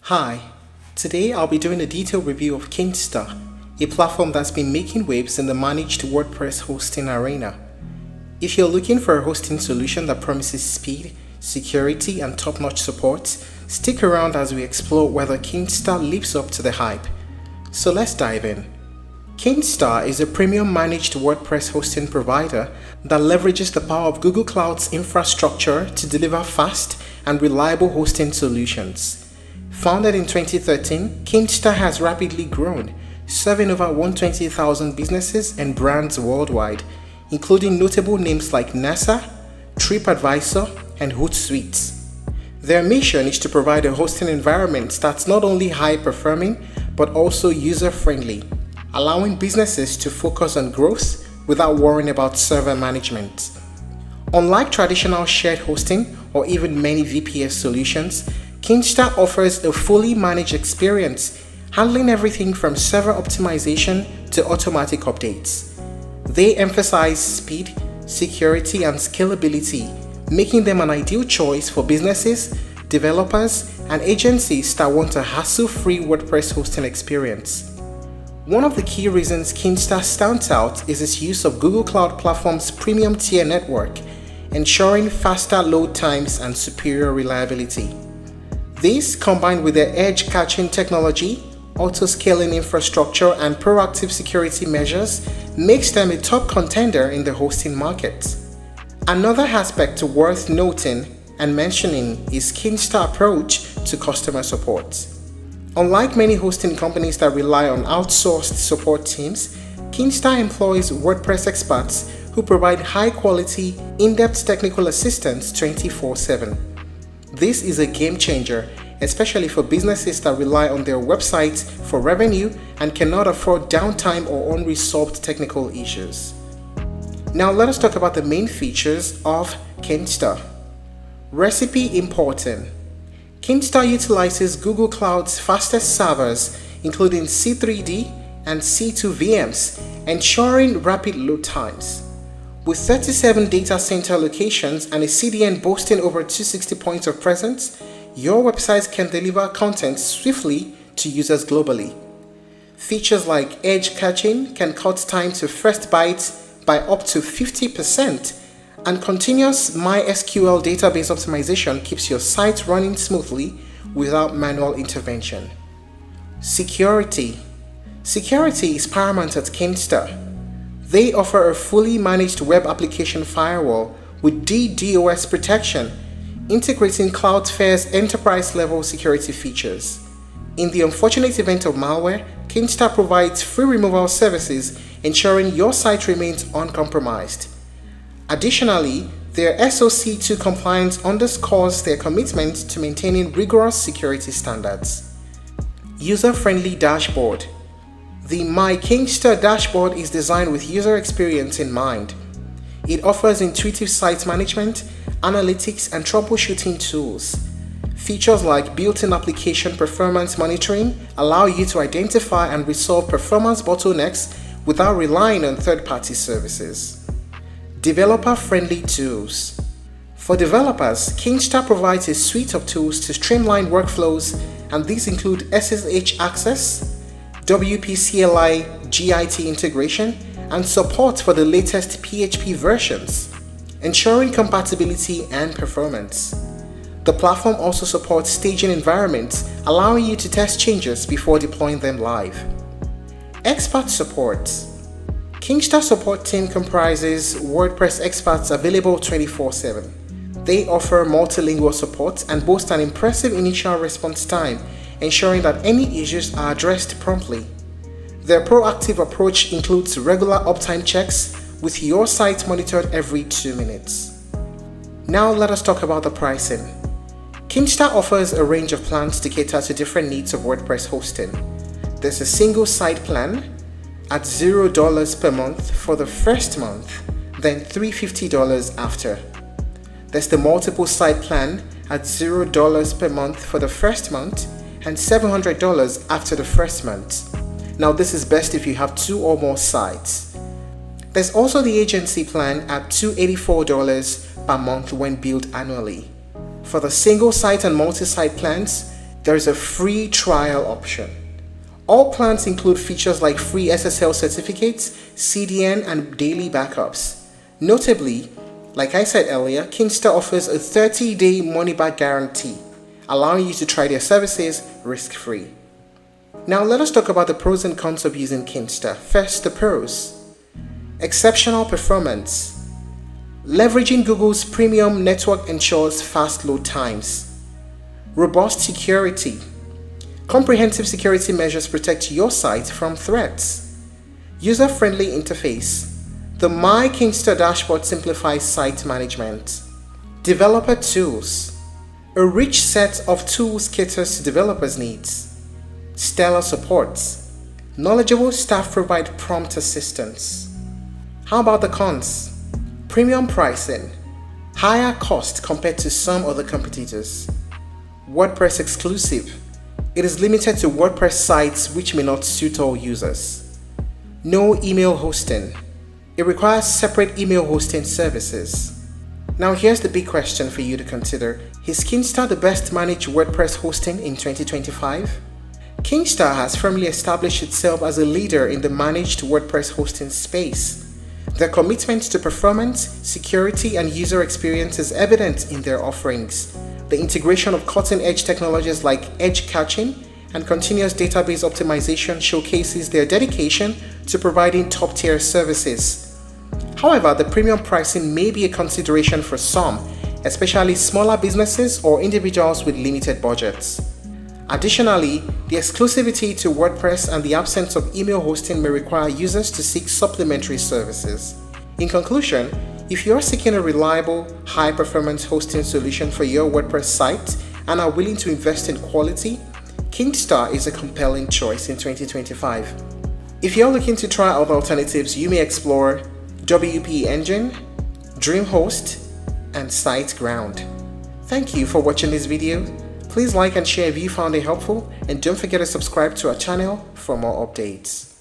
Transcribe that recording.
Hi, today I'll be doing a detailed review of Kinsta, a platform that's been making waves in the managed WordPress hosting arena. If you're looking for a hosting solution that promises speed, security, and top-notch support, stick around as we explore whether Kinsta lives up to the hype. So let's dive in. Kinsta is a premium managed WordPress hosting provider that leverages the power of Google Cloud's infrastructure to deliver fast and reliable hosting solutions. Founded in 2013, Kinsta has rapidly grown, serving over 120,000 businesses and brands worldwide, including notable names like NASA, TripAdvisor, and Hootsuite. Their mission is to provide a hosting environment that's not only high-performing but also user-friendly, allowing businesses to focus on growth without worrying about server management. Unlike traditional shared hosting or even many VPS solutions, Kinsta offers a fully managed experience, handling everything from server optimization to automatic updates. They emphasize speed, security, and scalability, making them an ideal choice for businesses, developers, and agencies that want a hassle-free WordPress hosting experience. One of the key reasons Kinsta stands out is its use of Google Cloud Platform's premium tier network, ensuring faster load times and superior reliability. This, combined with their edge-catching technology, auto-scaling infrastructure, and proactive security measures, makes them a top contender in the hosting market. Another aspect worth noting and mentioning is Kinsta's approach to customer support. Unlike many hosting companies that rely on outsourced support teams, Kinsta employs WordPress experts who provide high-quality, in-depth technical assistance 24/7. This is a game changer, especially for businesses that rely on their websites for revenue and cannot afford downtime or unresolved technical issues. Now let us talk about the main features of Kinsta. Recipe importing. Kinsta utilizes Google Cloud's fastest servers, including C3D and C2 VMs, ensuring rapid load times. With 37 data center locations and a CDN boasting over 260 points of presence, your website can deliver content swiftly to users globally. Features like edge caching can cut time to first byte by up to 50%, and continuous MySQL database optimization keeps your site running smoothly without manual intervention. Security. Security is paramount at Kinsta. They offer a fully managed web application firewall with DDoS protection, integrating Cloudflare's enterprise-level security features. In the unfortunate event of malware, Kinsta provides free removal services, ensuring your site remains uncompromised. Additionally, their SOC 2 compliance underscores their commitment to maintaining rigorous security standards. User-friendly dashboard. The My Kinsta dashboard is designed with user experience in mind. It offers intuitive site management, analytics, and troubleshooting tools. Features like built-in application performance monitoring allow you to identify and resolve performance bottlenecks without relying on third-party services. Developer-friendly tools. For developers, Kinsta provides a suite of tools to streamline workflows, and these include SSH access, WP-CLI GIT integration, and support for the latest PHP versions, ensuring compatibility and performance. The platform also supports staging environments, allowing you to test changes before deploying them live. Expert support. Kinsta support team comprises WordPress experts available 24/7. They offer multilingual support and boast an impressive initial response time, ensuring that any issues are addressed promptly. Their proactive approach includes regular uptime checks, with your site monitored every 2 minutes. Now let us talk about the pricing. Kinsta offers a range of plans to cater to different needs of WordPress hosting. There's a single site plan at $0 per month for the first month, then $350 after. There's the multiple site plan at $0 per month for the first month and $700 after the first month. Now this is best if you have 2 or more sites. There's also the agency plan at $284 per month when billed annually. For the single site and multi-site plans, there's a free trial option. All plans include features like free SSL certificates, CDN, and daily backups. Notably, like I said earlier, Kinsta offers a 30-day money-back guarantee, allowing you to try their services risk-free. Now let us talk about the pros and cons of using Kinsta. First, the pros. Exceptional performance. Leveraging Google's premium network ensures fast load times. Robust security. Comprehensive security measures protect your site from threats. User-friendly interface. The My Kinsta dashboard simplifies site management. Developer tools. A rich set of tools caters to developers' needs. Stellar support. Knowledgeable staff provide prompt assistance. How about the cons? Premium pricing. Higher cost compared to some other competitors. WordPress exclusive. It is limited to WordPress sites which may not suit all users. No email hosting. It requires separate email hosting services. Now here's the big question for you to consider. Is Kinsta the best managed WordPress hosting in 2025? Kinsta has firmly established itself as a leader in the managed WordPress hosting space. Their commitment to performance, security, and user experience is evident in their offerings. The integration of cutting-edge technologies like edge caching and continuous database optimization showcases their dedication to providing top-tier services. However, the premium pricing may be a consideration for some, especially smaller businesses or individuals with limited budgets. Additionally, the exclusivity to WordPress and the absence of email hosting may require users to seek supplementary services. In conclusion, if you are seeking a reliable, high-performance hosting solution for your WordPress site and are willing to invest in quality, Kinsta is a compelling choice in 2025. If you're looking to try other alternatives, you may explore WP Engine, DreamHost, and SiteGround. Thank you for watching this video. Please like and share if you found it helpful, and don't forget to subscribe to our channel for more updates.